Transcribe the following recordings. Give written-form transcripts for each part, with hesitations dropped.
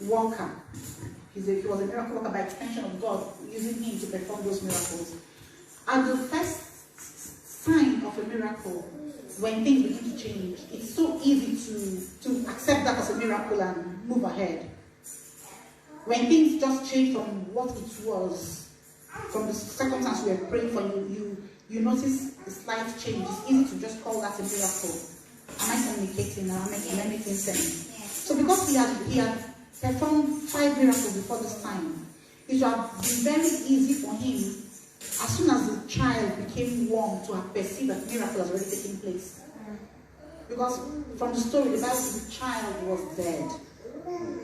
worker. He was a miracle worker by extension of God, using him to perform those miracles. At the first sign of a miracle, when things begin to change, it's so easy to accept that as a miracle and move ahead. When things just change from what it was, from the circumstance we were praying for, you notice a slight change. It's easy to just call that a miracle. Am I communicating? Am I making sense? So because he had performed 5 miracles before this time, it would have been very easy for him, as soon as the child became warm, to have perceived that miracle has already taken place. Because from the story, the Bible says the child was dead.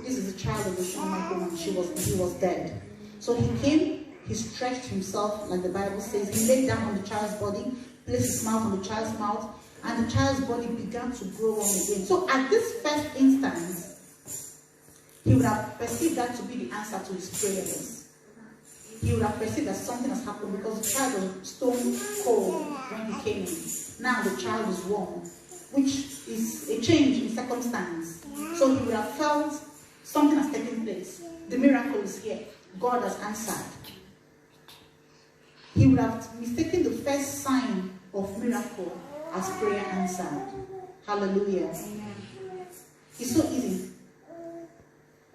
This is the child of the Shunammite woman. He was dead. So he came, he stretched himself, like the Bible says. He laid down on the child's body, placed his mouth on the child's mouth, and the child's body began to grow on again. So at this first instance, he would have perceived that to be the answer to his prayers. He would have perceived that something has happened, because the child was stone cold when he came in. Now the child is warm, which is a change in circumstance. So he would have felt something has taken place. The miracle is here. God has answered. He would have mistaken the first sign of miracle as prayer answered. Hallelujah. It's so easy.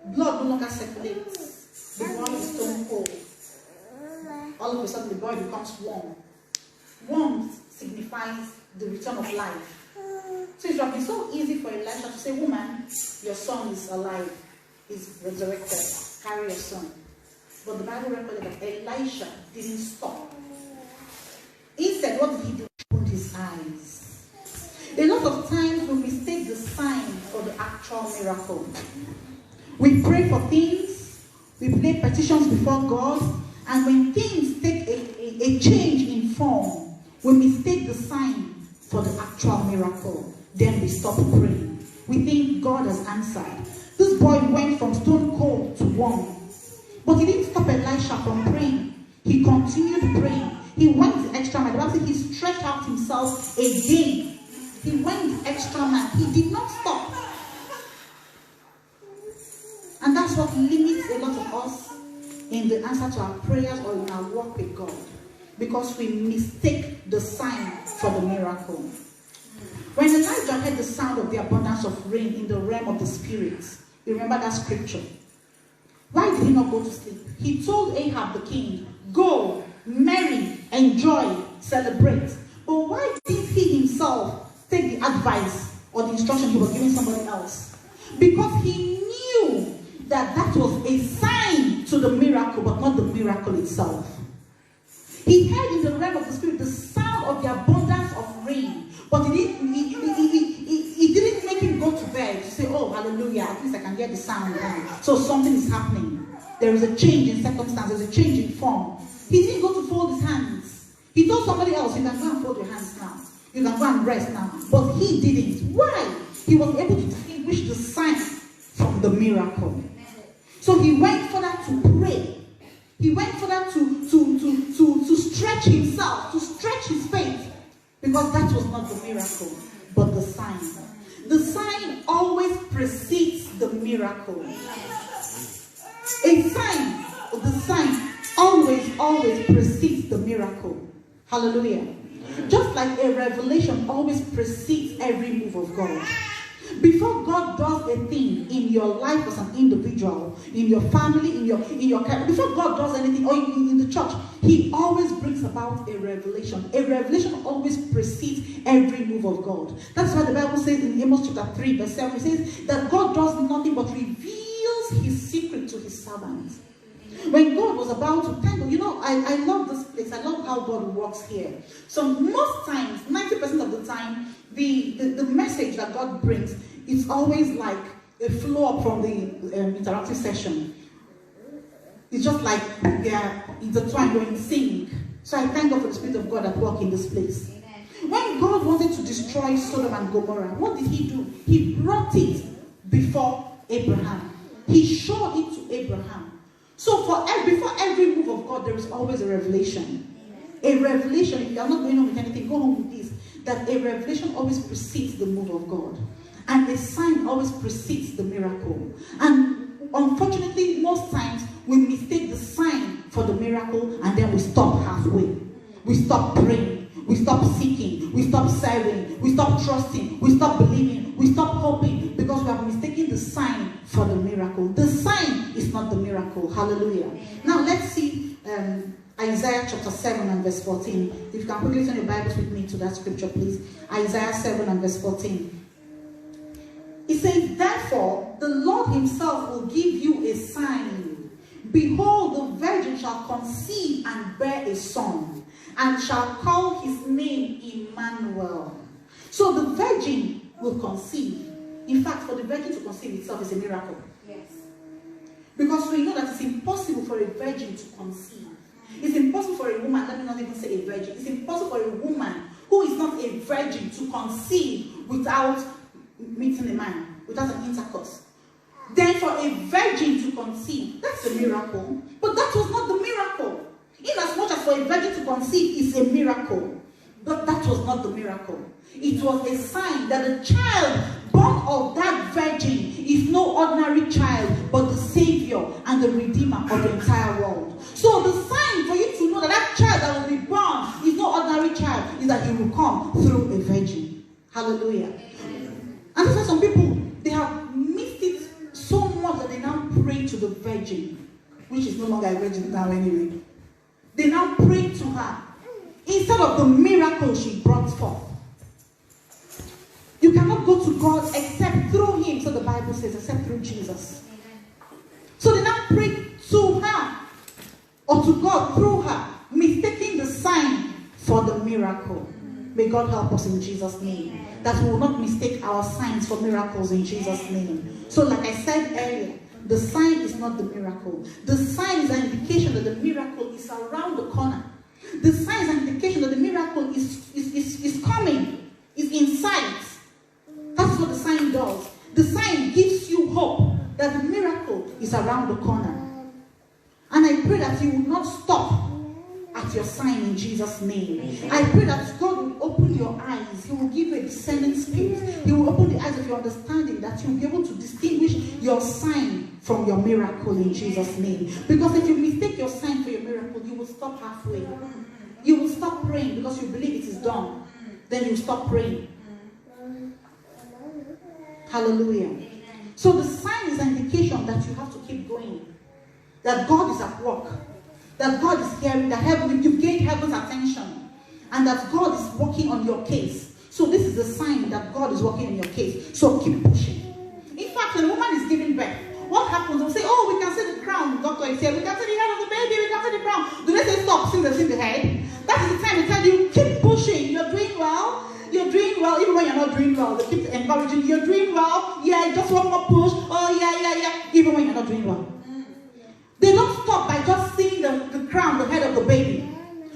Blood no longer circulates. The boy is stone cold. All of a sudden the boy becomes warm. Warm signifies the return of life. So it would have been so easy for Elisha to say, woman, your son is alive, is resurrected, carry your son. But the Bible recorded that Elisha didn't stop. Instead, what did he do? He opened his eyes. A lot of times we mistake the sign for the actual miracle. We pray for things, we make petitions before God, and when things take a change in form, we mistake the sign for the actual miracle. Then we stop praying. We think God has answered. This boy went from stone cold to warm. But he didn't stop Elisha from praying. He continued praying. He went the extra mile. The Bible says he stretched out himself again. He went the extra mile. He did not stop. And that's what limits a lot of us in the answer to our prayers or in our walk with God. Because we mistake the sign for the miracle. When Elijah heard the sound of the abundance of rain in the realm of the spirit, you remember that scripture? Why did he not go to sleep? He told Ahab the king, go, marry, enjoy, celebrate. But why did he himself take the advice or the instruction he was giving somebody else? Because he knew that that was a sign to the miracle, but not the miracle itself. He heard in the realm of the spirit the sound of the abundance of rain, but he didn't make him go to bed to say, oh, hallelujah, at least I can hear the sound now. So something is happening. There is a change in circumstance. There's a change in form. He didn't go to fold his hands. He told somebody else, you can go and fold your hands now. You can go and rest now. But he didn't. Why? He was able to distinguish the sign from the miracle. So he went further to pray. He went further to stretch himself, to stretch his faith. Because that was not the miracle, but the sign. The sign always precedes the miracle. A sign, the sign always precedes the miracle. Hallelujah. Just like a revelation always precedes every move of God. Before God does a thing in your life as an individual, in your family, in your career, before God does anything, or in the church, he always brings about a revelation. A revelation always precedes every move of God. That's why the Bible says in Amos chapter 3 verse 7, it says that God does nothing but reveals his secret to his servants. When God was about to thank, I love this place. I love how God works here. So most times, 90% of the time, the message that God brings is always like a flow up from the interactive session. It's just like it's a twine going sync. So I thank God for the Spirit of God at work in this place. Amen. When God wanted to destroy Sodom and Gomorrah, what did he do? He brought it before Abraham. He showed it to Abraham. So before every move of God, there is always a revelation. Amen. A revelation, if you are not going on with anything, go on with this. That a revelation always precedes the move of God. And a sign always precedes the miracle. And unfortunately, most times we mistake the sign for the miracle, and then we stop halfway. We stop praying. We stop seeking. We stop serving. We stop trusting. We stop believing. We stop hoping because we have mistaken the sign for the miracle. The sign is not the miracle. Hallelujah. Now let's see Isaiah chapter 7 and verse 14. If you can quickly turn your Bibles with me to that scripture, please. Isaiah 7 and verse 14. It says, therefore, the Lord himself will give you a sign. Behold, the virgin shall conceive and bear a son, and shall call his name Emmanuel. So the virgin will conceive. In fact, for the virgin to conceive itself is a miracle. Yes. Because we know that it's impossible for a virgin to conceive. It's impossible for a woman, let me not even say a virgin. It's impossible for a woman who is not a virgin to conceive without meeting a man, without an intercourse. Then for a virgin to conceive, that's a miracle. But that was not the miracle. In as much as for a virgin to conceive is a miracle, but that was not the miracle. It was a sign that the child born of that virgin is no ordinary child, but the Savior and the Redeemer of the entire world. So the sign for you to know that that child that will be born is no ordinary child is that he will come through a virgin. Hallelujah. And that's why some people, they have missed it so much that they now pray to the virgin, which is no longer a virgin now anyway. They now pray to her instead of the miracle she brought forth. You cannot go to God except through him, so the Bible says, except through Jesus. So they now pray to her or to God through her, mistaking the sign for the miracle. May God help us in Jesus' name, that we will not mistake our signs for miracles in Jesus' name. So like I said earlier, the sign is not the miracle. The sign is an indication that the miracle is around the corner. The sign is an indication that the miracle is coming, is in sight. That's what the sign does. The sign gives you hope that the miracle is around the corner. And I pray that you will not stop at your sign in Jesus' name. I pray that God will open your eyes. He will give you a discerning spirit. He will open the eyes of your understanding, that you will be able to distinguish your sign from your miracle in Jesus' name. Because if you mistake your sign for your miracle, you will stop halfway. You will stop praying because you believe it is done. Then you stop praying. Hallelujah. So the sign is an indication that you have to keep going. That God is at work. That God is hearing, that heaven, you've gained heaven's attention. And that God is working on your case. So this is a sign that God is working on your case. So keep pushing. In fact, when a woman is giving birth, what happens? They'll say, oh, we can see the crown. The doctor is here. We can see the head of the baby. We can see the crown. Do they say stop since they see the head? That is the time they tell you, keep pushing. You're doing well. You're doing well. Even when you're not doing well, they keep encouraging you. You're doing well. Yeah, just one more push. Oh, yeah. Even when you're not doing well. They don't stop by just seeing the crown, the head of the baby.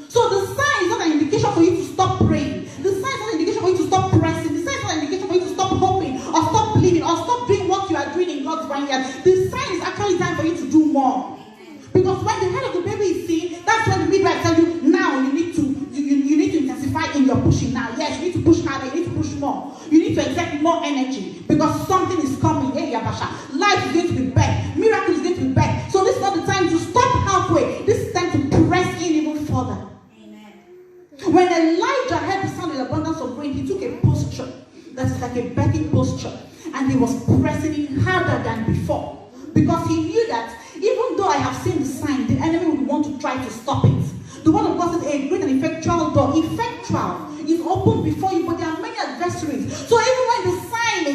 So the sign is not an indication for you to stop praying. The sign is not an indication for you to stop pressing. The sign is not an indication for you to stop hoping or stop believing or stop doing what you are doing in God's vineyard. The sign is actually time for you to do more. Because when the head of the baby is seen, that's when the midwife tells you, now you need to intensify in your pushing now. Yes, you need to push harder, you need to push more. You need to exert more energy because something is coming. Hey, Yabasha. Life is going to be back. Miracle is going to be back. So this is not the time to stop halfway. This is time to press in even further. Amen. When Elijah heard the sound of the abundance of rain, he took a posture that is like a begging posture, and he was pressing in harder than before because he knew that even though I have seen the sign, the enemy would want to try to stop it. The word of God says a great and effectual door. Effectual is open before you, but there are many adversaries. So even when the sign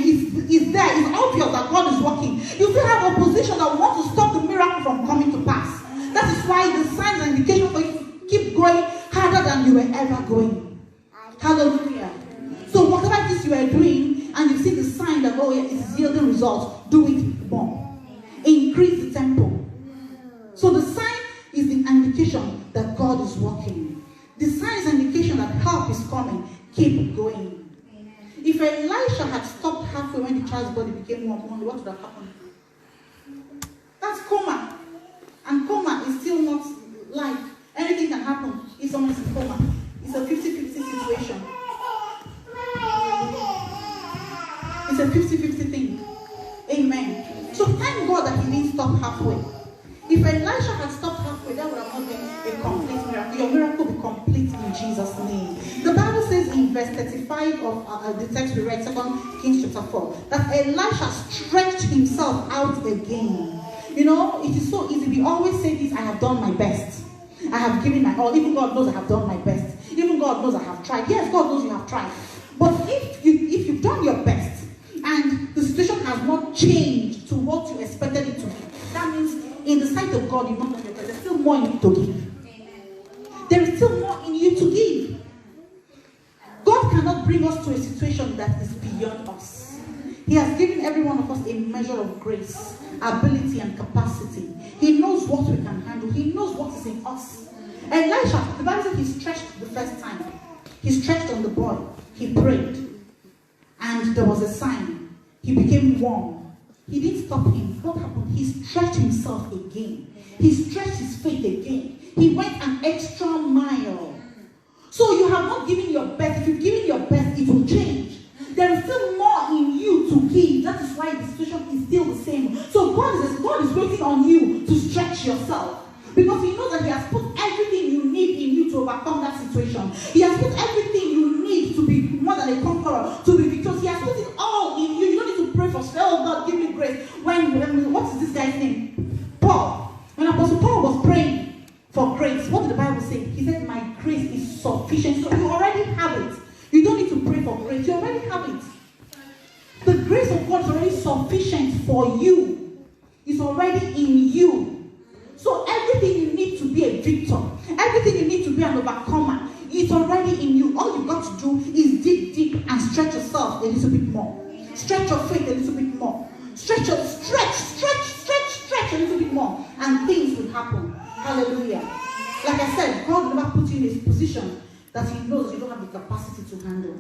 is there, it's obvious that God is working. You still have opposition that want to stop the miracle from coming to pass. That is why the sign is an indication for you to keep going harder than you were ever going. Hallelujah. So whatever it is you are doing, and you see the sign that, oh yeah, it's yielding results, do it more. Increase the tempo. So the sign is the indication that God is working. The sign is an indication that help is coming. Keep going. Amen. If Elisha had stopped halfway when the child's body became warm, what would have happened? That's coma. And coma is still not life. Anything can happen if someone is in coma. It's a 50-50 situation. It's a 50-50 thing. Amen. So thank God that he didn't stop halfway. If Elisha had stopped halfway, that would have not been a complete miracle. Your miracle will be complete in Jesus' name. The Bible says in verse 35 of the text we read, 2 Kings chapter 4, that Elisha stretched himself out again. You know, it is so easy. We always say this, I have done my best. I have given my all. Even God knows I have done my best. Even God knows I have tried. Yes, God knows you have tried. But if you've done your best and the situation has not changed to what you expected it to be, that means in the sight of God, you've not done your best. There's still more in you to give. There is still more in you to give. God cannot bring us to a situation that is beyond us. He has given every one of us a measure of grace, ability, and capacity. He knows what we can handle. He knows what is in us. Elisha, the Bible says he stretched the first time. He stretched on the boy. He prayed. And there was a sign. He became warm. He didn't stop him. What happened? He stretched himself again. He stretched his faith again. He went an extra mile. So you have not given your best. If you've given your best, it will change. There is still more in you to give. That is why the situation is still the same. So God is waiting on you to stretch yourself. Because he knows that he has put everything you need in you to overcome that situation. He has put everything you need to be more than a conqueror, to be victorious. He has put it all in you. You don't need to pray for, oh God, give me grace. When what is this guy's name? Paul. When Apostle Paul was praying for grace, what did the Bible say? He said, my grace is sufficient. So you already have it. You don't need to pray for grace. You already have it. The grace of God is already sufficient for you. It's already in you. So everything you need to be a victor, everything you need to be an overcomer, it's already in you. All you've got to do is dig deep and stretch yourself a little bit more. Stretch your faith a little bit more. Stretch a little bit more. And things will happen. Hallelujah. Like I said, God will never put you in a position that he knows you don't have the capacity to handle.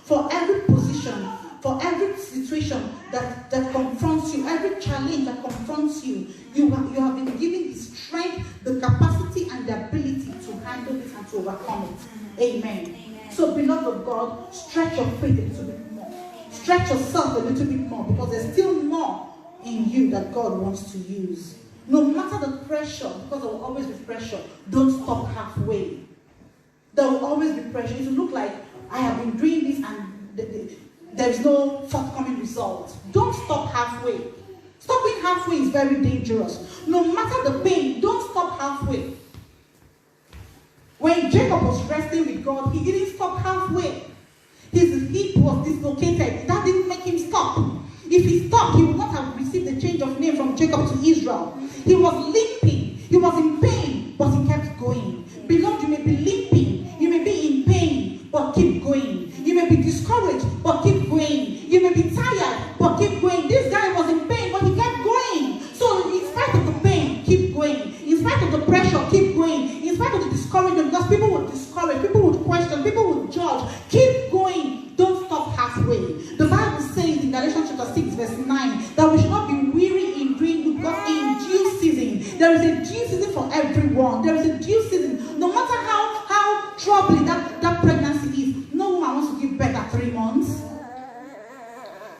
For every position, for every situation that confronts you, every challenge that confronts you, you have been given the strength, the capacity, and the ability to handle it and to overcome it. Amen. So, beloved of God, stretch your faith a little bit more. Stretch yourself a little bit more, because there's still more in you that God wants to use. No matter the pressure, because there will always be pressure, don't stop halfway. There will always be pressure. It will look like I have been doing this and there is no forthcoming result. Don't stop halfway. Stopping halfway is very dangerous. No matter the pain, don't stop halfway. When Jacob was wrestling with God, he didn't stop halfway. His hip was dislocated. That didn't make him stop. If he stopped, he would not have received the change of name from Jacob to Israel. He was limping. He was in pain, but he kept going. Beloved, you may be limping. You may be in pain, but keep going. You may be discouraged, but keep going. You may be tired, but keep going. This guy was in pain, but he kept going. So in spite of the pain, keep going. In spite of the pressure, keep going. In spite of the discouragement, because people would discourage, people would question, people would judge. Keep going. Don't stop halfway. The Bible says in Galatians chapter 6, verse 9, that we should not be weary in doing good, because in due season, there is a due season for everyone. There is a due season. No matter how troubling that pregnancy is, no woman wants to give birth at 3 months.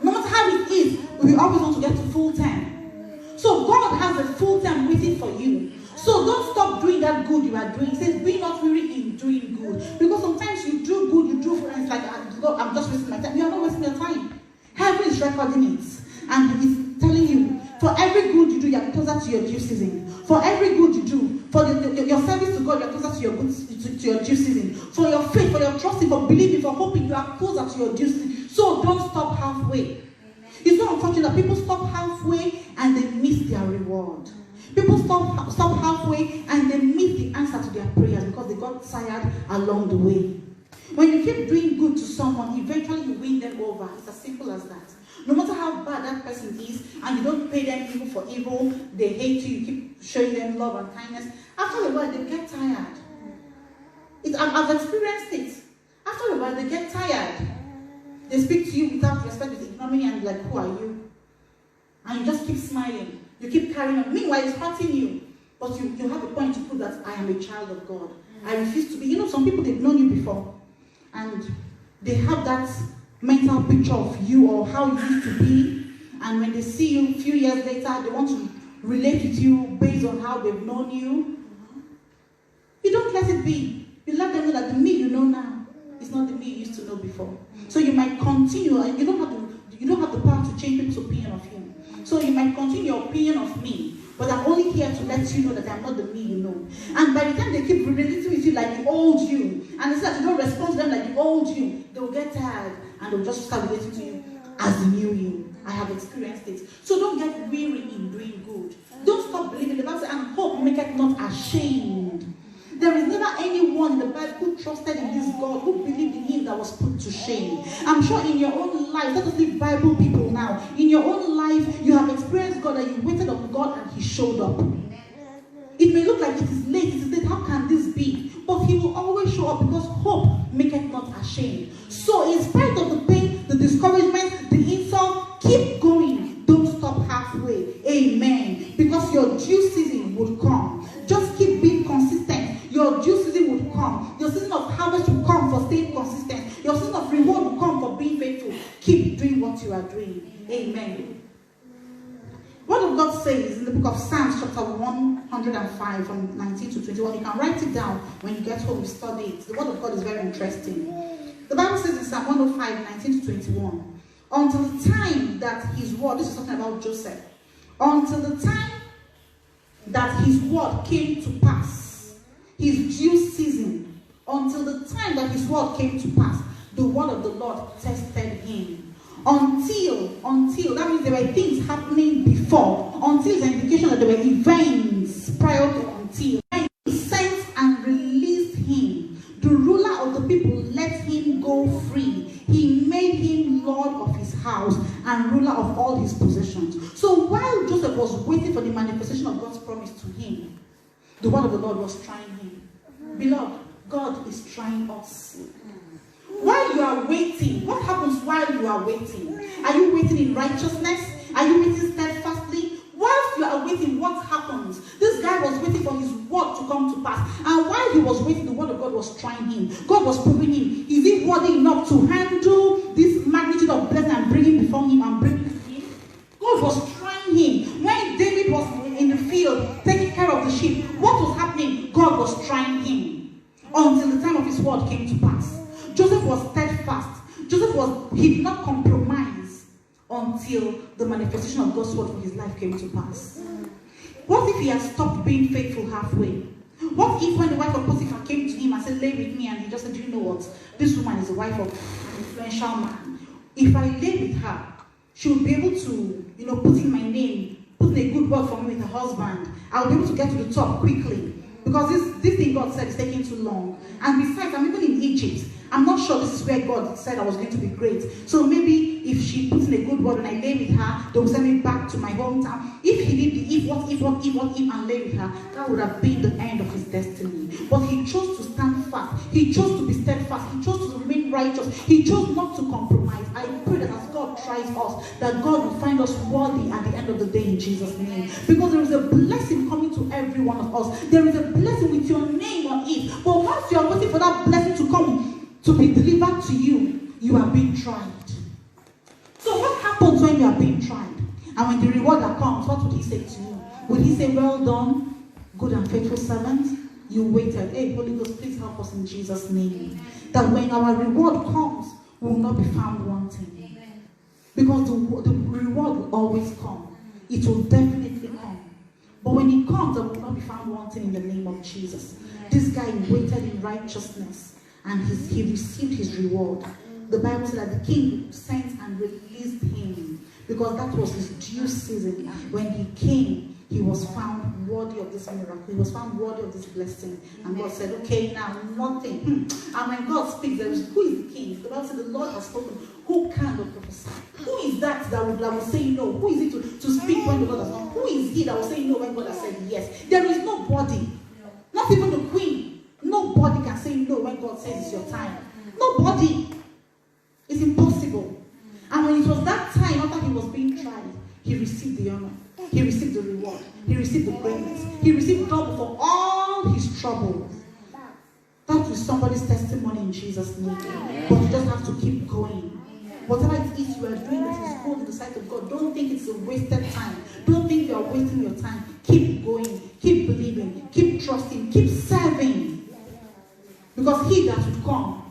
No matter how it is, we always want to get to full term. So God has a full term waiting for you. So don't stop doing that good you are doing. It says, be not weary in doing good. Because sometimes you do good, you do, and it's like, I'm just wasting my time. You are not wasting your time. Heaven is recording it. And it's telling you, for every good you do, you are closer to your due season. For every good you do, for your service to God, you are closer to your due season. For your faith, for your trusting, for believing, for hoping, you are closer to your due season. So don't stop halfway. It's not unfortunate that people stop halfway and they miss their reward. People stop halfway and they miss the answer to their prayers because they got tired along the way. When you keep doing good to someone, eventually you win them over. It's as simple as that. No matter how bad that person is, and you don't pay them evil for evil, they hate you, you keep showing them love and kindness, after a while they get tired. I've experienced it. After a while they get tired. They speak to you without respect, with ignominy, and like, who are you? And you just keep smiling. You keep carrying on. Meanwhile, it's hurting you. But you have a point to prove that I am a child of God. I refuse to be. You know, some people, they've known you before. And they have that mental picture of you or how you used to be. and when they see you a few years later, they want to relate with you based on how they've known you. You don't let it be. You let them know that the me you know now is not the me you used to know before. So you might continue, and you don't have the power to change people's opinion of you. So you might continue your opinion of me, but I'm only here to let you know that I'm not the me you know. And by the time they keep relating with you like the old you, and it's like you don't respond to them like the old you, they will get tired and they'll just start relating to you as the new you. I have experienced it. So don't get weary in doing good. Don't stop believing. The Bible says, and hope maketh not ashamed. There is never anyone in the Bible who trusted in this God, who believed in him, that was put to shame. I'm sure in your own life, let us leave Bible people now. In your own life, you have experienced God, that you waited on God and he showed up. It may look like it is late, how can this be? But he will always show up, because hope maketh not ashamed. So in spite of the pain, the discouragement, the insult, keep going. Don't stop halfway. Amen. Because your due season would come. Just keep being consistent. Your due season would come. Your season of harvest will come for staying consistent. Your season of reward will come for being faithful. Keep doing what you are doing. Amen. What of God says in the book of Psalms chapter 105 from 19 to 21. You can write it down when you get home, you study it. The word of God is very interesting. The Bible says in Psalm 105, 19 to 21. Until the time that his word, this is talking about Joseph. Until the time that his word came to pass, his due season, until the time that his word came to pass, the word of the Lord tested him. Until, that means there were things happening before, until the indication that there were events prior to until. When he sent and released him, the ruler of the people let him go free. He made him Lord of his house and ruler of all his possessions. So while Joseph was waiting for the manifestation of God's promise to him, the word of the Lord was trying him. Beloved, God is trying us. While you are waiting, what happens while you are waiting? Are you waiting in righteousness? Are you waiting steadfastly? Whilst you are waiting, what happens? This guy was waiting for his word to come to pass. And while he was waiting, the word of God was trying him. God was proving him. Is he worthy enough to handle this magnitude of blessing and bring it before him and bring it to him? God was trying him. When David was in the field taking care of the sheep, what was happening? God was trying him until the time of his word came to pass. Joseph was steadfast. He did not compromise until the manifestation of God's word for his life came to pass. What if he had stopped being faithful halfway? What if when the wife of Potiphar came to him and said, lay with me, and he just said, do you know what? This woman is the wife of an influential man. If I lay with her, she will be able to, put in my name, put in a good word for me with her husband. I'll be able to get to the top quickly. Because this thing God said is taking too long. And besides, I'm even in Egypt. I'm not sure this is where God said I was going to be great. So maybe if she puts in a good word and I lay with her, they will send me back to my hometown. If he did the if, and lay with her, that would have been the end of his destiny. But he chose to stand fast. He chose to be steadfast. He chose to remain righteous. He chose not to compromise. I pray that as God tries us, that God will find us worthy at the end of the day in Jesus' name. Because there is a blessing coming to every one of us. There is a blessing with your name on it. But once you are waiting for that blessing to come, to be delivered to you, you are being tried. So what happens when you are being tried? And when the reward that comes, what would he say to you? Would he say, well done, good and faithful servant? You waited. Hey, Holy Ghost, please help us in Jesus' name. That when our reward comes, we will not be found wanting. Because the reward will always come. It will definitely come. But when it comes, it will not be found wanting in the name of Jesus. This guy waited in righteousness. And he received his reward. The Bible said that the king sent and released him, because that was his due season. When he came, he was found worthy of this miracle. He was found worthy of this blessing. And God said, okay, now nothing. And when God speaks, who is the king? The Bible said, the Lord has spoken. Who can but prophesy? Who is that will say no? Who is it to speak when the Lord has spoken? Who is he that will say no when God has said yes? There is nobody. Not even the queen. Nobody can say no when God says it's your time. Nobody. It's impossible. And when it was that time after he was being tried, he received the honor. He received the reward. He received the greatness. He received double for all his troubles. That is somebody's testimony in Jesus' name. But you just have to keep going. Whatever it is you are doing that is good in the sight of God, don't think it's a wasted time. Don't think you are wasting your time. Keep going, keep believing, keep trusting, keep serving. Because he that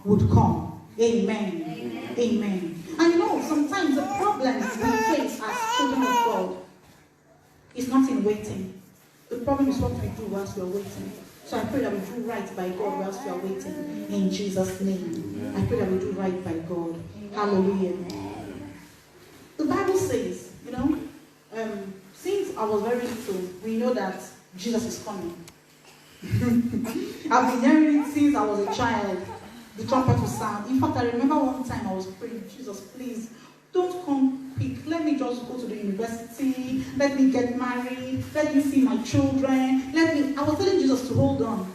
would come. Amen. Amen. Amen. And you know, sometimes the problem we face as children of God is not in waiting. The problem is what we do whilst we are waiting. So I pray that we do right by God whilst we are waiting. In Jesus' name. I pray that we do right by God. Hallelujah. The Bible says, you know, since I was very little, we know that Jesus is coming. I've been hearing it since I was a child. The trumpet will sound. In fact, I remember one time I was praying, Jesus, please, don't come quick. Let me just go to the university. Let me get married. Let me see my children. I was telling Jesus to hold on.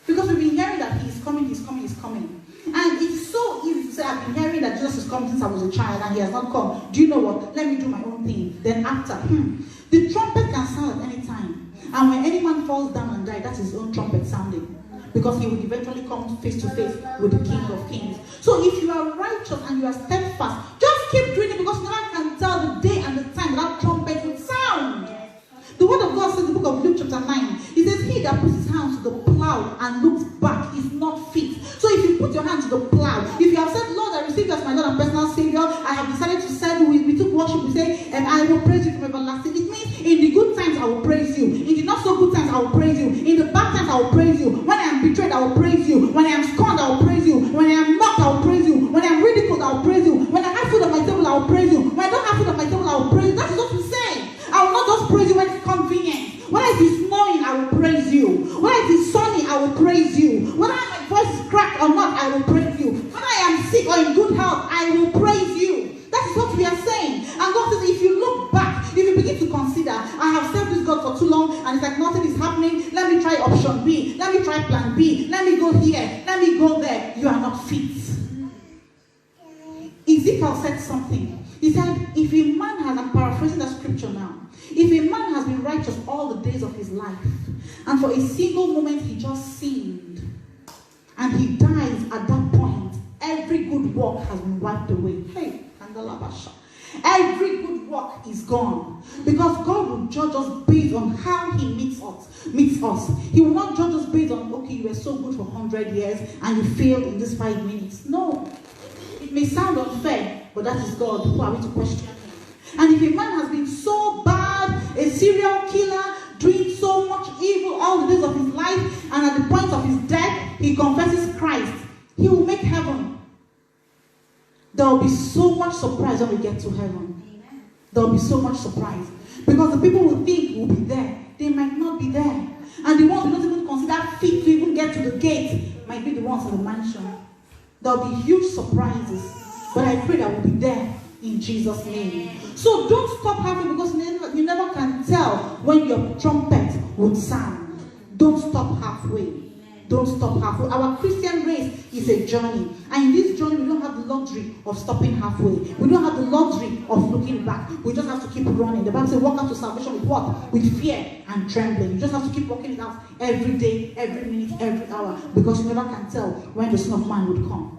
Because we've been hearing that he's coming, he's coming, he's coming. And it's so easy to say, I've been hearing that Jesus is coming since I was a child and he has not come. Do you know what? Let me do my own thing. Then after, the trumpet can sound at any time. And when any man falls down and dies, that's his own trumpet sounding. Because he will eventually come face to face with the King of Kings. So if you are righteous and you are steadfast, just keep doing it because no one can tell the day and the time that trumpet will sound. The word of God says in the book of Luke chapter 9, it says, he that puts his hands to the plow and looks back is not fit. So if you put your hands to the plow, if you have said, Lord, I receive you as my Lord and personal Savior, I have decided to serve you, we took worship, we say, and I will praise you from everlasting. It means in the good times I will praise you. In the not so good times I will praise you. In the bad times I will praise you. When I am betrayed, I will praise you. When I am scorned, I will praise you. When I am mocked, I will praise you. When I am ridiculed, I will praise you. When I have food on my table, I will praise you. When I don't have food on my table, I will praise you. That is what we say. I will not just praise you when it's convenient. When it is snowing, I will praise you. When it is sunny, I will praise you. Whether my voice is cracked or not, I will praise you. When I am sick or in good health, I will praise you. That is what we are saying. And God says, if you look back, if you begin to consider, I have served this God for too long, and it's like nothing is happening, let me try option B, let me try plan B, let me go here, let me go there, you are not fit. Ezekiel said something. He said, if a man has, I'm paraphrasing the scripture now, if a man has been righteous all the days of his life, and for a single moment he just sinned, and he dies at that point, every good work has been wiped away. Hey, Kandalabasha. Every good work is gone. Because God will judge us based on how he meets us. He will not judge us based on, okay, you were so good for 100 years and you failed in this 5 minutes. No. It may sound unfair, but that is God. Who are we to question? And if a man has been so bad, a serial killer, doing so much evil all the days of his life, and at the point of his death, he confesses Christ, he will make heaven. There will be so much surprise when we get to heaven. Amen. There will be so much surprise. Because the people who think will be there, they might not be there. And the ones who don't even consider fit to even get to the gate might be the ones in the mansion. There will be huge surprises. But I pray that we'll be there in Jesus' name. So don't stop halfway because you never can tell when your trumpet would sound. Don't stop halfway. Don't stop halfway. Our Christian race is a journey. And in this journey, we don't have the luxury of stopping halfway. We don't have the luxury of looking back. We just have to keep running. The Bible says, walk out to salvation with what? With fear and trembling. You just have to keep walking it out every day, every minute, every hour. Because you never can tell when the Son of Man would come.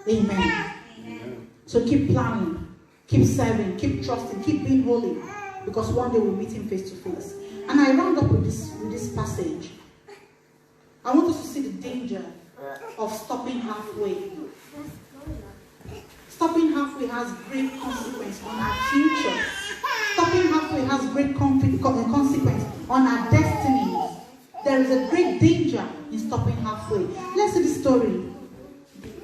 Amen. Amen. So keep plowing, keep serving, keep trusting, keep being holy. Because one day we'll meet him face to face. And I round up with this passage. I want us to see the danger of stopping halfway. Stopping halfway has great consequence on our future. Stopping halfway has great consequence on our destinies. There is a great danger in stopping halfway. Let's see the story.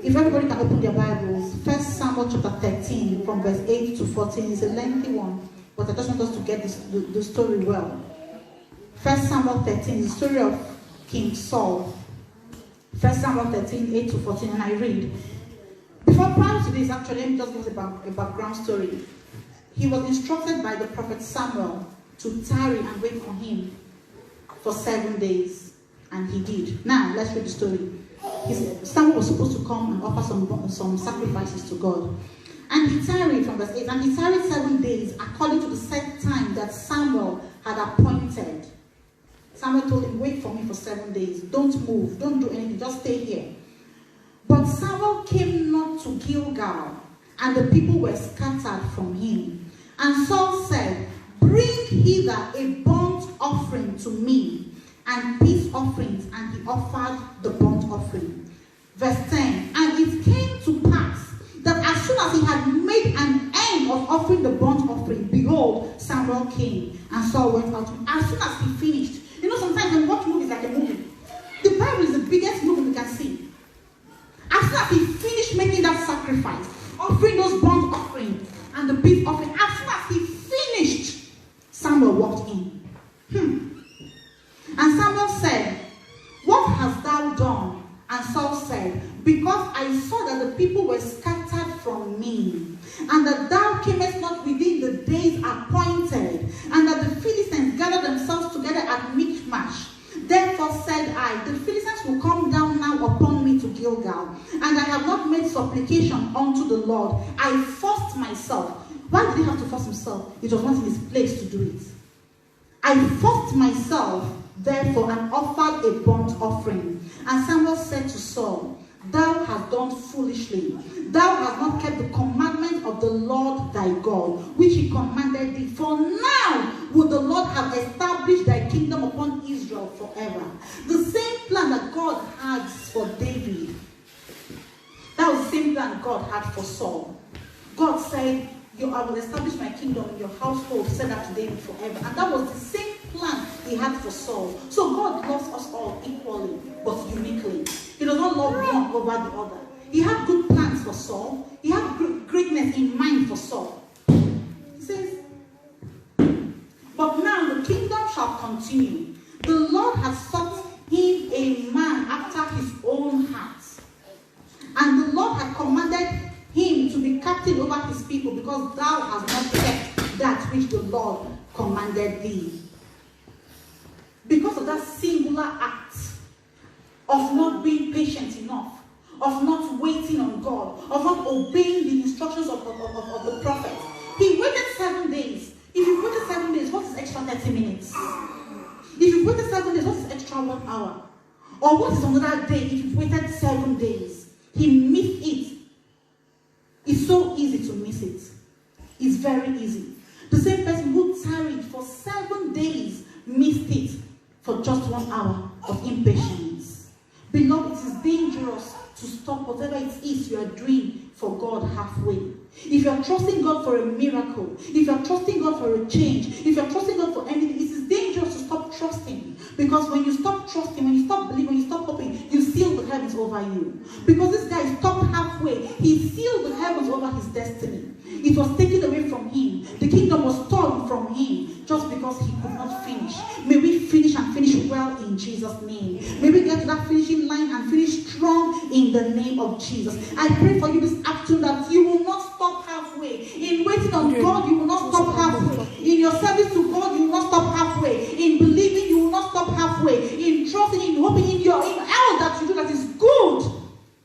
If everybody can open their Bibles, 1 Samuel chapter 13 from verse 8 to 14 is a lengthy one, but I just want us to get the story well. 1 Samuel 13 is the story of King Saul. 1 Samuel 13, 8 to 14, and I read. Prior to this, actually, let me just give a background story. He was instructed by the prophet Samuel to tarry and wait for him for 7 days, and he did. Now, let's read the story. Samuel was supposed to come and offer some sacrifices to God. And he tarried from verse 8, and he tarried 7 days according to the set time that Samuel had appointed. Samuel told him, wait for me for 7 days. Don't move. Don't do anything. Just stay here. But Samuel came not to Gilgal, and the people were scattered from him. And Saul said, bring hither a burnt offering to me, and peace offerings. And he offered the burnt offering. Verse 10, and it came to pass that as soon as he had made an end of offering the burnt offering, behold, Samuel came, and Saul went out. As soon as he finished, you know, sometimes when we watch movies like a movie, the Bible is the biggest movie we can see. As soon as he finished making that sacrifice, offering those burnt offerings and the peace offering, as soon as he finished, Samuel walked in. And Samuel said, what hast thou done? And Saul said, because I saw that the people were scattered from me, and that thou camest not within the days appointed, and that the Philistines gathered themselves together at Michmash. Therefore said I, the Philistines will come down now upon me to Gilgal, and I have not made supplication unto the Lord. I forced myself. Why did he have to force himself? It was not in his place to do it. I forced myself, therefore, and offered a burnt offering. And Samuel said to Saul, thou hast done foolishly. Thou hast not kept the commandment of the Lord thy God, which he commanded thee. For now would the Lord have established thy kingdom upon Israel forever. The same plan that God had for David, that was the same plan God had for Saul. God said, I will establish my kingdom in your household, said that to David forever. And that was the same plan he had for Saul. So God loves us all equally, but uniquely. He does not love one over the other. He had good plans for Saul. He had greatness in mind for Saul. He says, but now the kingdom shall continue. The Lord has sought him a man after his own heart. And the Lord had commanded him to be captain over his people, because thou hast not kept that which the Lord commanded thee. Because of that singular act of not being patient enough, of not waiting on God, of not obeying the instructions of the prophet, he waited 7 days. If you waited 7 days, what is extra 30 minutes? If you waited 7 days, what is extra 1 hour? Or what is another day if you've waited 7 days? He missed it. It's so easy to miss it. It's very easy. The same person who tarried for 7 days missed it for just 1 hour of impatience. Beloved, it is dangerous to stop whatever it is you are doing for God halfway. If you are trusting God for a miracle, if you are trusting God for a change, if you are trusting God for anything, it is dangerous to stop trusting. Because when you stop trusting, when you stop believing, when you stop hoping, you seal the heavens over you. Because this guy stopped halfway. He sealed the heavens over his destiny. It was taken away from him. The kingdom was stolen from him just because he could not finish. May we finish and finish well in Jesus' name. May we get to that finishing line and finish strong in the name of Jesus. I pray for you this afternoon that you will not stop halfway. In waiting on God, you will not stop halfway. In your service to God, you will not stop halfway. In believing, you will not stop halfway. In trusting, in hoping, in all that you do that is good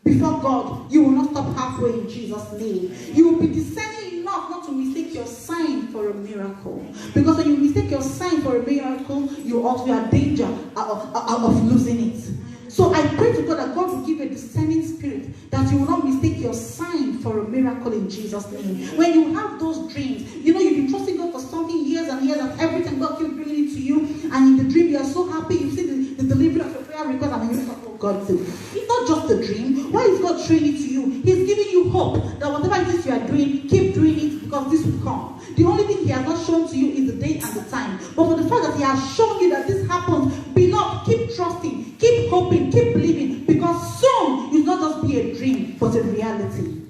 before God, you will not stop halfway in Jesus' name. You will be discerning enough not to mistake your sign for a miracle. Because when you mistake your sign for a miracle, you also are in danger of losing it. So I pray to God that God will give you a discerning spirit, that you will not mistake your sign for a miracle in Jesus' name. When you have those dreams, you know you've been trusting God for something years and years, and every time God keeps bringing it to you, and in the dream you are so happy, you see the delivery of your prayer request, and you're like, oh God, too. It's not just a dream. Why is God showing it to you? He's giving you hope that whatever it is you are doing, keep doing it, because this will come. The only thing he has not shown to you is the date and the time. But for the fact that he has shown you that this happens, beloved, keep trusting, keep hoping, keep believing, because soon it will not just be a dream, but a reality.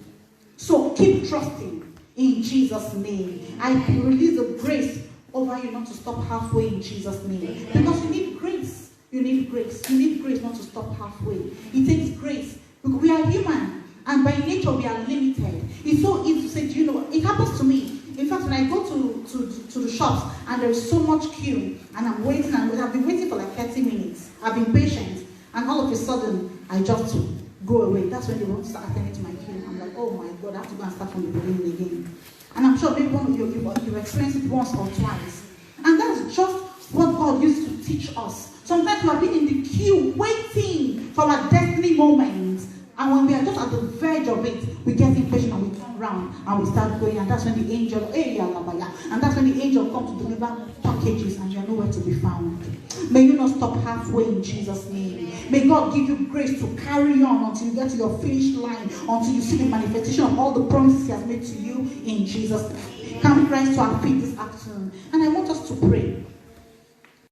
So keep trusting in Jesus' name. I release the grace over you not to stop halfway in Jesus' name. Because you need grace. You need grace. You need grace not to stop halfway. It takes grace. Because we are human, and by nature we are limited. It's so easy to say, do you know what? It happens to me. In fact, when I go to the shops and there is so much queue and I'm waiting, and I've been waiting for like 30 minutes. I've been patient, and all of a sudden I just go away. That's when they want to start attending to my queue. I'm like, oh my God, I have to go and start from the beginning again. And I'm sure maybe one of you've experienced it once or twice. And that's just what God used to teach us. Sometimes we have been in the queue waiting for our destiny moment, And when we are just at the verge of it, we get impatient and we turn around and we start going. And that's when the angel, and that's when the angel comes to deliver packages and you are nowhere to be found. May you not stop halfway in Jesus' name. May God give you grace to carry on until you get to your finish line, until you see the manifestation of all the promises He has made to you in Jesus' name. Can we rise to our feet this afternoon? And I want us to pray.